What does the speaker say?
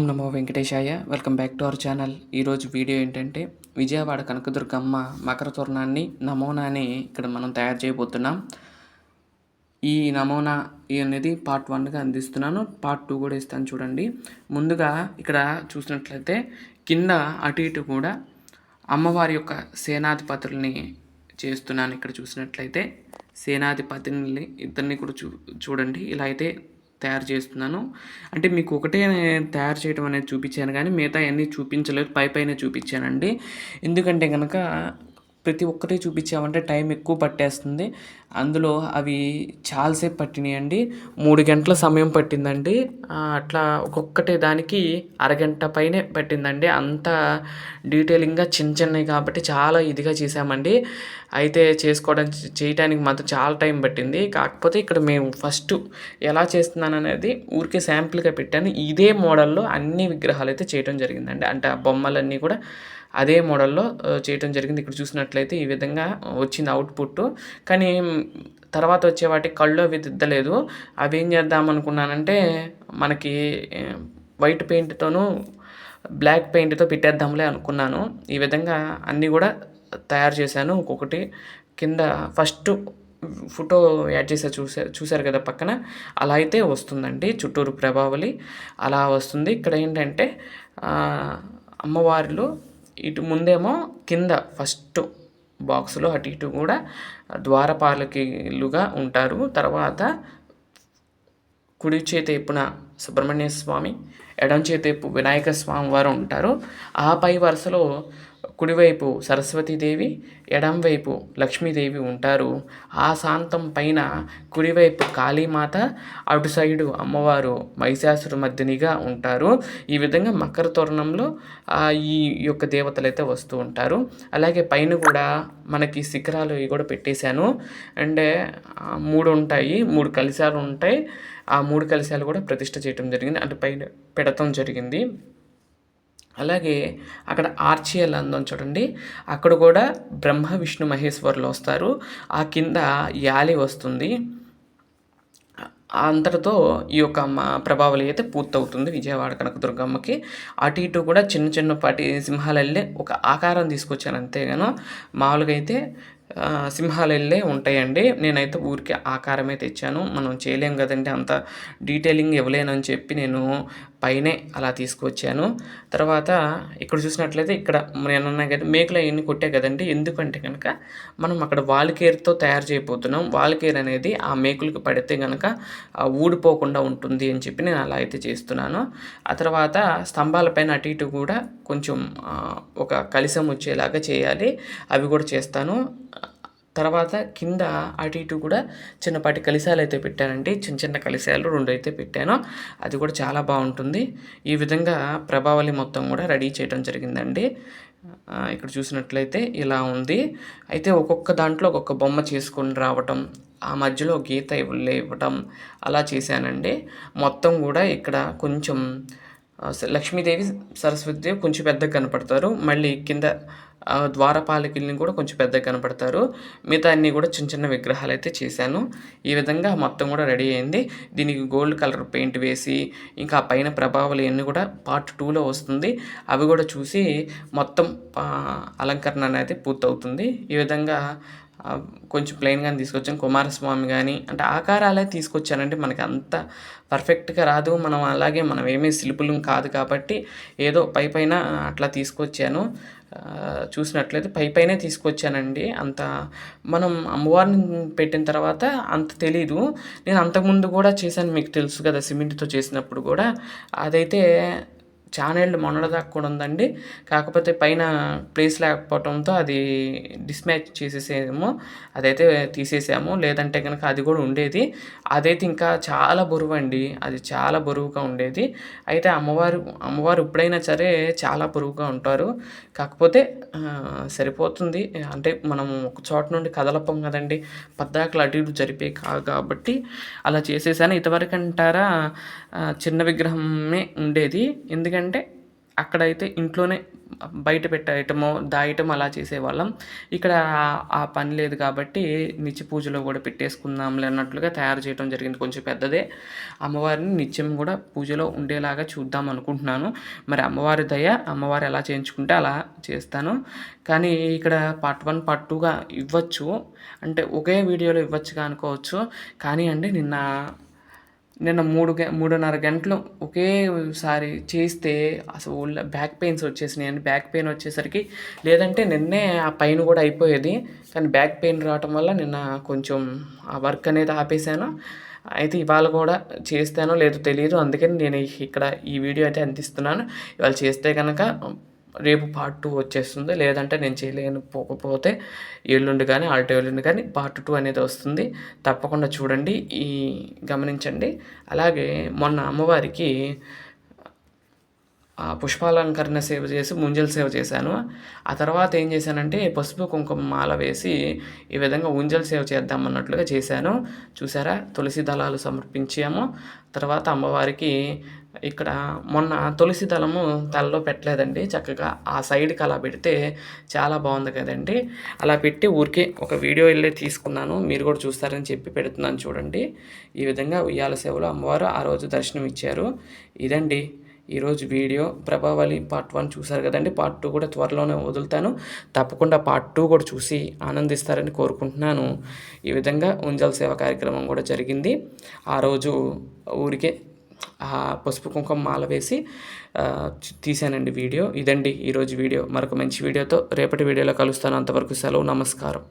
Om Namo Venkatesaya. Welcome back to our channel. ఈరోజు video ఏంటంటే విజయవాడ కనకదుర్గమ్మ మకర తోరణాన్ని నమూనాని ఇక్కడ మనం తయారు చేయబోతున్నాం. ఈ నమూనా అనేది పార్ట్ 1గా అందిస్తున్నాను. పార్ట్ 2 కూడా ఇస్తాను చూడండి. ముందుగా ఇక్కడ చూసినట్లయితే కింద అటు ఇటు కూడా అమ్మవారి యొక్క సేనాధిపతుల్ని చేస్తున్నాను. ఇక్కడ చూసినట్లయితే సేనాధిపతిని ఇద్దరిని కూడా చూడండి. ఇలా అయితే తయారు చేస్తున్నాను. అంటే మీకు ఒకటే తయారు చేయడం అనేది చూపించాను కానీ మిగతా అన్నీ చూపించలేదు, పైనే చూపించానండి. ఎందుకంటే కనుక ప్రతి ఒక్కటి చూపించామంటే టైం ఎక్కువ పట్టేస్తుంది. అందులో అవి చాలాసేపు పట్టినాయండి. 3 గంటల సమయం పట్టిందండి. అట్లా ఒక్కొక్కటి దానికి అరగంట పైనే పట్టిందండి. అంత డీటెయిలింగ్గా చిన్నవి కాబట్టి చాలా ఇదిగా చేసామండి. అయితే చేయటానికి మాత్రం చాలా టైం పట్టింది. కాకపోతే ఇక్కడ మేము ఫస్ట్ ఎలా చేస్తున్నాను అనేది ఊరికే శాంపుల్గా పెట్టాను. ఇదే మోడల్లో అన్ని విగ్రహాలు అయితే చేయడం జరిగిందండి. అంటే ఆ బొమ్మలన్నీ కూడా అదే మోడల్లో చేయటం జరిగింది. ఇక్కడ చూసినట్లయితే ఈ విధంగా వచ్చింది అవుట్పుట్. కానీ తర్వాత వచ్చే వాటికి కళ్ళు అవి దిద్దలేదు. అవి ఏం చేద్దాం అనుకున్నానంటే మనకి వైట్ పెయింట్తోనూ బ్లాక్ పెయింట్తో పెట్టేద్దాంలే అనుకున్నాను. ఈ విధంగా అన్నీ కూడా తయారు చేశాను. ఒక్కొక్కటి కింద ఫస్ట్ ఫోటో యాడ్ చేసా చూసారు కదా పక్కన, అలా అయితే వస్తుందండి. చుట్టూరు ప్రభావళి అలా వస్తుంది. ఇక్కడ ఏంటంటే అమ్మవారిలో ఇటు ముందేమో కింద ఫస్ట్ బాక్స్లో అటు ఇటు కూడా ద్వారపాలకులుగా ఉంటారు. తర్వాత కుడి చేతేపున సుబ్రహ్మణ్య స్వామి, ఎడం చేతేపు వినాయక స్వామి వారు ఉంటారు. ఆ పై వరుసలో కుడివైపు సరస్వతీదేవి, ఎడంవైపు లక్ష్మీదేవి ఉంటారు. ఆ శాంతం పైన కుడివైపు కాళీమాత, అటు సైడు అమ్మవారు మహిషాసుర మర్దినిగా ఉంటారు. ఈ విధంగా మకర తోరణంలో ఈ యొక్క దేవతలు అయితే వస్తూ ఉంటారు. అలాగే పైన కూడా మనకి శిఖరాలు ఇవి కూడా పెట్టేశాను. అంటే 3 ఉంటాయి, 3 కలశాలు ఉంటాయి. ఆ 3 కలశాలు కూడా ప్రతిష్ఠ చేయడం జరిగింది, అంటే పైన పెడతం జరిగింది. అలాగే అక్కడ ఆర్చియల్ అందం చూడండి, అక్కడ కూడా బ్రహ్మ విష్ణు మహేశ్వరులు వస్తారు. ఆ కింద యాలి వస్తుంది. అంతటితో ఈ యొక్క ప్రభావళి అయితే పూర్తవుతుంది విజయవాడ కనకదుర్గమ్మకి. అటు ఇటు కూడా చిన్నపాటి సింహాలు వెళ్ళే ఒక ఆకారం తీసుకొచ్చాను అంతేగాను. మామూలుగా అయితే సింహాలు వెళ్ళే ఉంటాయండి. నేనైతే ఊరికి ఆకారమే తెచ్చాను. మనం చేయలేం కదండి, అంత డీటెయిలింగ్ ఇవ్వలేనని చెప్పి నేను పైనే అలా తీసుకొచ్చాను. తర్వాత ఇక్కడ చూసినట్లయితే ఇక్కడ నేను అన్నా కదా మేకులు అవన్నీ కొట్టే కదండి. ఎందుకంటే కనుక మనం అక్కడ వాల్కేర్తో తయారు చేయబోతున్నాం. వాల్కేర్ అనేది ఆ మేకులకు పడితే కనుక ఊడిపోకుండా ఉంటుంది అని చెప్పి నేను అలా అయితే చేస్తున్నాను. ఆ తర్వాత స్తంభాలపైన అటు ఇటు కూడా కొంచెం ఒక కలశం వచ్చేలాగా చేయాలి, అవి కూడా చేస్తాను. తర్వాత కింద అటు ఇటు కూడా చిన్నపాటి కలశాలు అయితే పెట్టానండి. చిన్న కలశాలు 2 అయితే పెట్టాను. అది కూడా చాలా బాగుంటుంది. ఈ విధంగా ప్రభావళి మొత్తం కూడా రెడీ చేయడం జరిగిందండి. ఇక్కడ చూసినట్లయితే ఇలా ఉంది. అయితే ఒక్కొక్క దాంట్లో ఒక్కొక్క బొమ్మ చేసుకొని రావటం, ఆ మధ్యలో గీత ఇవ్వటం అలా చేశానండి. మొత్తం కూడా ఇక్కడ కొంచెం లక్ష్మీదేవి, సరస్వతిదేవి కొంచెం పెద్దగా కనపడతారు. మళ్ళీ కింద ద్వారపాలకుల్ని కూడా కొంచెం పెద్దగా కనపడతారు. మిగతా అన్నీ కూడా చిన్న విగ్రహాలు అయితే చేశాను. ఈ విధంగా మొత్తం కూడా రెడీ అయింది. దీనికి గోల్డ్ కలర్ పెయింట్ వేసి ఇంకా పైన ప్రభావాలు అన్నీ కూడా పార్ట్ 2లో వస్తుంది. అవి కూడా చూసి మొత్తం అలంకరణ అనేది పూర్తవుతుంది. ఈ విధంగా కొంచెం ప్లెయిన్గానే తీసుకొచ్చాను. కుమారస్వామి కానీ అంటే ఆకారాలే తీసుకొచ్చానంటే మనకి అంత పర్ఫెక్ట్గా రాదు. మనం ఏమీ శిల్పులం కాదు కాబట్టి ఏదో పైన అట్లా తీసుకొచ్చాను. చూసినట్లయితే పైనే తీసుకొచ్చానండి. అంత మనం అమ్మవారిని పెట్టిన తర్వాత అంత తెలీదు. నేను అంతకుముందు కూడా చేశాను, మీకు తెలుసు కదా, సిమెంట్తో చేసినప్పుడు కూడా. అదైతే ఛానల్ మొన్నటిదాకా కూడా ఉందండి. కాకపోతే పైన ప్లేస్ లేకపోవడంతో అది డిస్మ్యాచ్ చేసేసాము, అదైతే తీసేసాము. లేదంటే కనుక అది కూడా ఉండేది. అదైతే ఇంకా చాలా బరువు అండి, అది చాలా బరువుగా ఉండేది. అయితే అమ్మవారు ఎప్పుడైనా సరే చాలా బరువుగా ఉంటారు. కాకపోతే సరిపోతుంది. అంటే మనం ఒక చోట నుండి కదలపం కదండి, పద్దాకలు అటు ఇటు జరిపే కాబట్టి అలా చేసేసాను. ఇంతవరకు అంటారా చిన్న విగ్రహమే ఉండేది. ఎందుకంటే అక్కడైతే ఇంట్లోనే బయట పెట్టేయటమో దాయటం అలా చేసేవాళ్ళం. ఇక్కడ ఆ పని లేదు కాబట్టి నిత్య పూజలో కూడా పెట్టేసుకుందాంలే అన్నట్లుగా తయారు చేయడం జరిగింది. కొంచెం పెద్దదే. అమ్మవారిని నిత్యం కూడా పూజలో ఉండేలాగా చూద్దాం అనుకుంటున్నాను. మరి అమ్మవారి దయ, అమ్మవారు ఎలా చేయించుకుంటే అలా చేస్తాను. కానీ ఇక్కడ పార్ట్ 1, పార్ట్ 2గా ఇవ్వచ్చు. అంటే ఒకే వీడియోలో ఇవ్వచ్చుగా అనుకోవచ్చు. కానీ అండి నిన్న 3:30 గంటలు ఒకేసారి చేస్తే అసలు బ్యాక్ పెయిన్స్ వచ్చేసినాయండి. బ్యాక్ పెయిన్ వచ్చేసరికి లేదంటే నిన్నే ఆ పైన కూడా అయిపోయేది. కానీ బ్యాక్ పెయిన్ రావటం వల్ల నిన్న కొంచెం ఆ వర్క్ అనేది ఆపేసాను. అయితే ఇవాళ కూడా చేస్తానో లేదో తెలియదు. అందుకని నేను ఇక్కడ ఈ వీడియో అయితే అందిస్తున్నాను. ఇవాళ చేస్తే కనుక రేపు పార్ట్ 2 వచ్చేస్తుంది. లేదంటే నేను చేయలేకపోతే ఎల్లుండి కానీ ఎల్లుండి కానీ పార్ట్ 2 అనేది వస్తుంది. తప్పకుండా చూడండి, గమనించండి. అలాగే మొన్న అమ్మవారికి పుష్పాలంకరణ సేవ చేసి ముంజల సేవ చేశాను. ఆ తర్వాత ఏం చేశానంటే పసుపు కుంకుమ మాల వేసి ఈ విధంగా ఉంజల సేవ చేద్దామన్నట్లుగా చేశాను. చూసారా, తులసి దళాలు సమర్పించాము. తర్వాత అమ్మవారికి ఇక్కడ మొన్న తులసి దళము తలలో పెట్టలేదండి. చక్కగా ఆ సైడ్కి అలా పెడితే చాలా బాగుంది కదండి. అలా పెట్టి ఊరికే ఒక వీడియో వెళ్ళి తీసుకున్నాను. మీరు కూడా చూస్తారని చెప్పి పెడుతున్నాను చూడండి. ఈ విధంగా ఉయ్యాల సేవలో అమ్మవారు ఆ రోజు దర్శనం ఇచ్చారు. ఇదండి ఈరోజు వీడియో. ప్రభావళి పార్ట్ 1 చూసారు కదండి. పార్ట్ 2 కూడా త్వరలోనే వదులుతాను. తప్పకుండా పార్ట్ 2 కూడా చూసి ఆనందిస్తారని కోరుకుంటున్నాను. ఈ విధంగా ఉంజల్ సేవ కార్యక్రమం కూడా జరిగింది. ఆ రోజు ఊరికే పసుపు కుంకుమ మాల వేసి తీశానండి వీడియో. ఇదండి ఈరోజు వీడియో. మరొక మంచి వీడియోతో రేపటి వీడియోలో కలుస్తాను. అంతవరకు సెలవు, నమస్కారం.